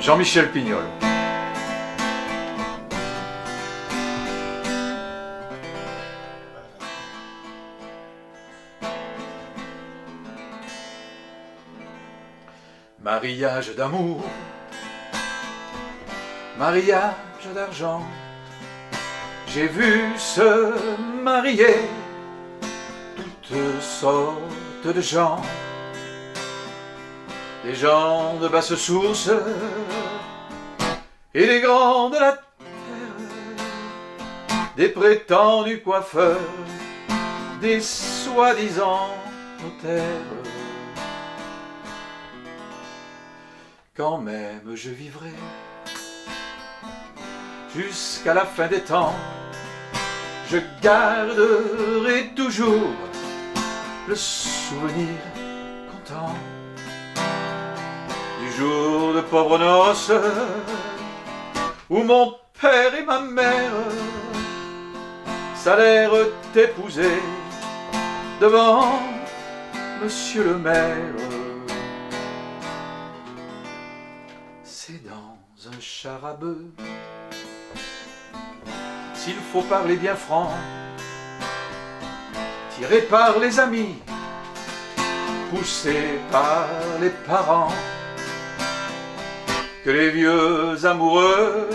Jean-Michel Pignol. Mariage d'amour, mariage d'argent, j'ai vu se marier toutes sortes de gens, des gens de basse source et des grands de la terre, des prétendus coiffeurs, des soi-disant notaires. Quand même je vivrai jusqu'à la fin des temps, je garderai toujours le souvenir content du jour de pauvres noces où mon père et ma mère s'allèrent épouser devant monsieur le maire. C'est dans un char à bœuf, s'il faut parler bien franc, tiré par les amis, poussé par les parents, que les vieux amoureux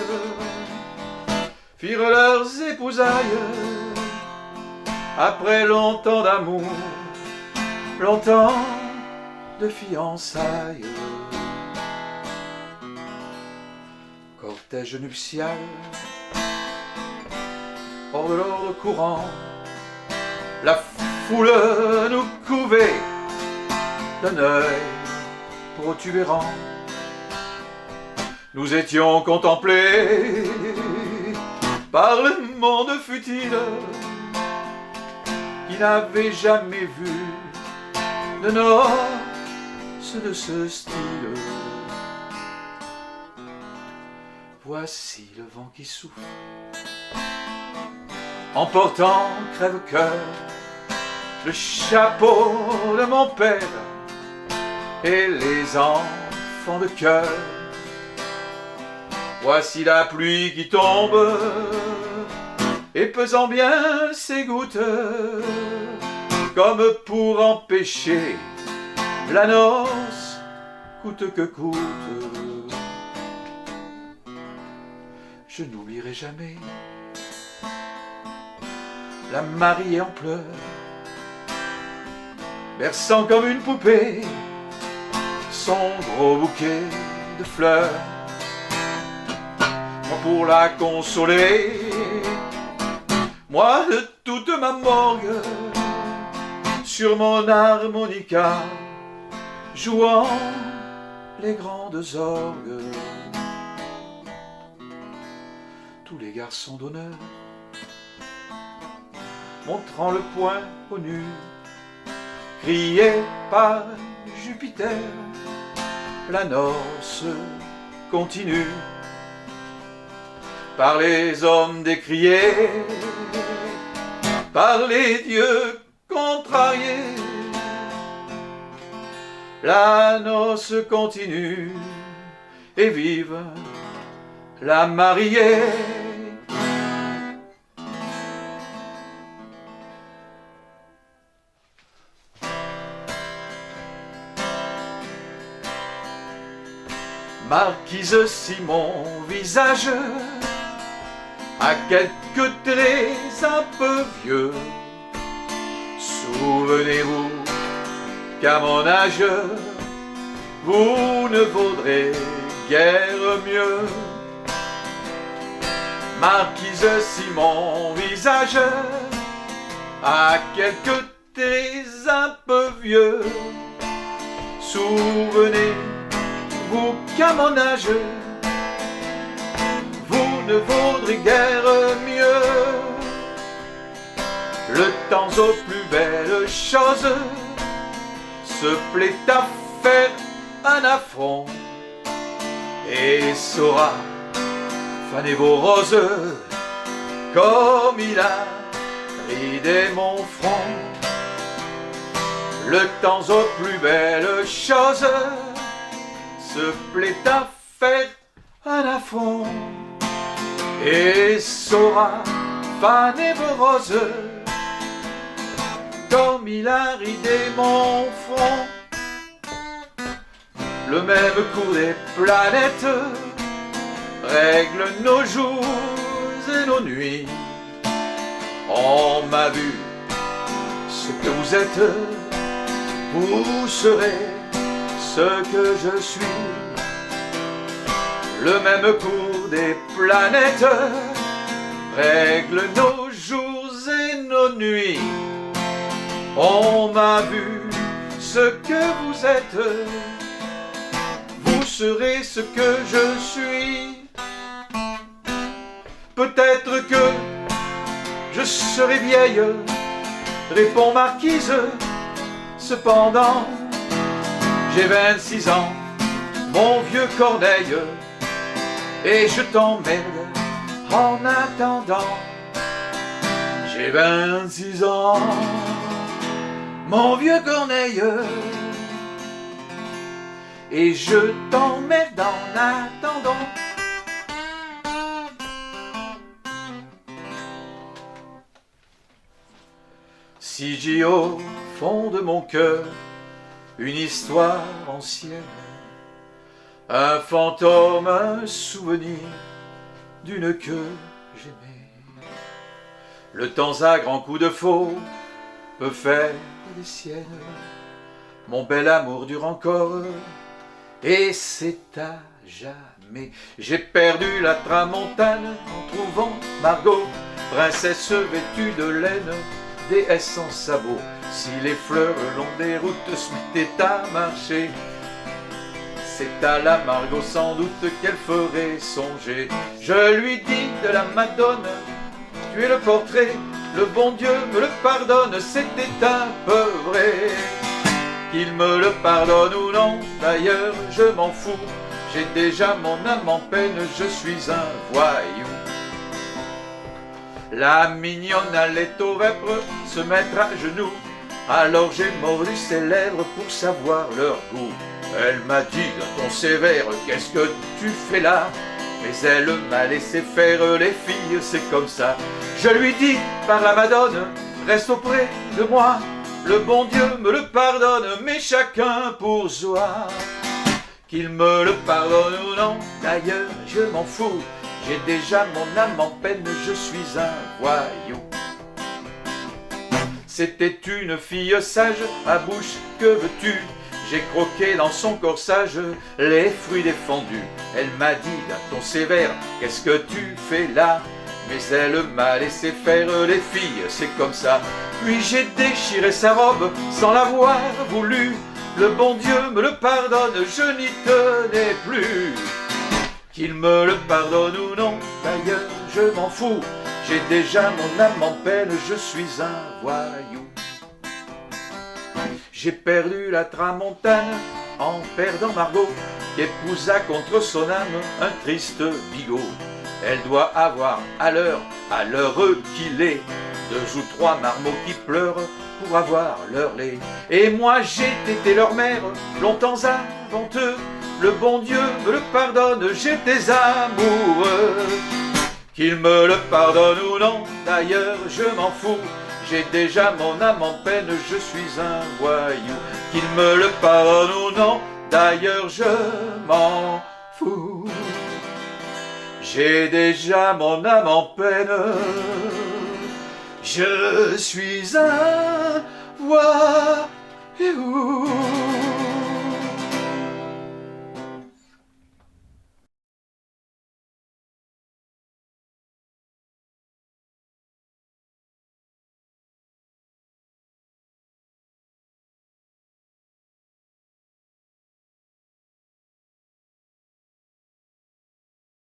firent leurs épousailles après longtemps d'amour, longtemps de fiançailles. Cortège nuptial, hors de l'ordre courant, la foule nous couvait d'un œil protubérant. Nous étions contemplés par le monde futile qui n'avait jamais vu de noces de ce style. Voici le vent qui souffle, emportant crève-cœur le chapeau de mon père et les enfants de cœur. Voici la pluie qui tombe et pesant bien ses gouttes, comme pour empêcher la noce coûte que coûte. Je n'oublierai jamais la mariée en pleurs, berçant comme une poupée son gros bouquet de fleurs. Moi pour la consoler, moi de toute ma morgue, sur mon harmonica, jouant les grandes orgues. Tous les garçons d'honneur, montrant le poing au nu, criés par Jupiter, la noce continue. Par les hommes décriés, par les dieux contrariés, la noce continue et vive la mariée. Marquise Simon, visage à quelques traits un peu vieux, souvenez-vous qu'à mon âge vous ne vaudrez guère mieux. Marquise Simon, visage à quelques traits un peu vieux, souvenez-vous qu'à mon âge vous ne vaudrez guère mieux. Le temps aux plus belles choses se plaît à faire un affront et saura faner vos roses comme il a ridé mon front. Le temps aux plus belles choses se plaît à faire un affront et saura faner vos roses comme il a ridé mon front. Le même cours des planètes règle nos jours et nos nuits. On m'a vu ce que vous êtes, vous serez ce que je suis. Le même cours des planètes règle nos jours et nos nuits. On m'a vu ce que vous êtes, vous serez ce que je suis. Peut-être que je serai vieille, répond Marquise, cependant j'ai 26 ans, mon vieux Corneille, et je t'emmerde en attendant. J'ai 26 ans, mon vieux Corneille, et je t'emmerde en attendant. Si j'ai au fond de mon cœur une histoire ancienne, un fantôme, un souvenir d'une que j'aimais, le temps à grands coups de faux peut faire des siennes. Mon bel amour dure encore et c'est à jamais. J'ai perdu la tramontane en trouvant Margot, princesse vêtue de laine, déesse sans sabots. Si les fleurs le long des routes se mettaient à marcher, c'est à la Margot sans doute qu'elle ferait songer. Je lui dis de la Madone, tu es le portrait, le bon Dieu me le pardonne, c'était un peu vrai. Qu'il me le pardonne ou non, d'ailleurs je m'en fous, j'ai déjà mon âme en peine, je suis un voyou. La mignonne allait au vêpres se mettre à genoux, alors j'ai mordu ses lèvres pour savoir leur goût. Elle m'a dit d'un ton sévère, qu'est-ce que tu fais là? Mais elle m'a laissé faire, les filles c'est comme ça. Je lui dis par la Madone, reste auprès de moi, le bon Dieu me le pardonne, mais chacun pour soi. Qu'il me le pardonne ou non, d'ailleurs je m'en fous, j'ai déjà mon âme en peine, je suis un voyou. C'était une fille sage, à bouche que veux-tu? J'ai croqué dans son corsage les fruits défendus. Elle m'a dit d'un ton sévère, qu'est-ce que tu fais là? Mais elle m'a laissé faire, les filles, c'est comme ça. Puis j'ai déchiré sa robe sans l'avoir voulu. Le bon Dieu me le pardonne, je n'y tenais plus. Qu'il me le pardonne ou non, d'ailleurs je m'en fous, j'ai déjà mon âme en peine, je suis un voyou. J'ai perdu la tramontane en perdant Margot, qui épousa contre son âme un triste bigot. Elle doit avoir à l'heure qu'il est, 2 ou 3 marmots qui pleurent pour avoir leur lait. Et moi j'ai été leur mère longtemps avant eux, le bon Dieu me le pardonne, j'étais amoureux. Qu'il me le pardonne ou non, d'ailleurs je m'en fous, j'ai déjà mon âme en peine, je suis un voyou. Qu'il me le pardonne ou non, d'ailleurs je m'en fous, j'ai déjà mon âme en peine, je suis un voyou.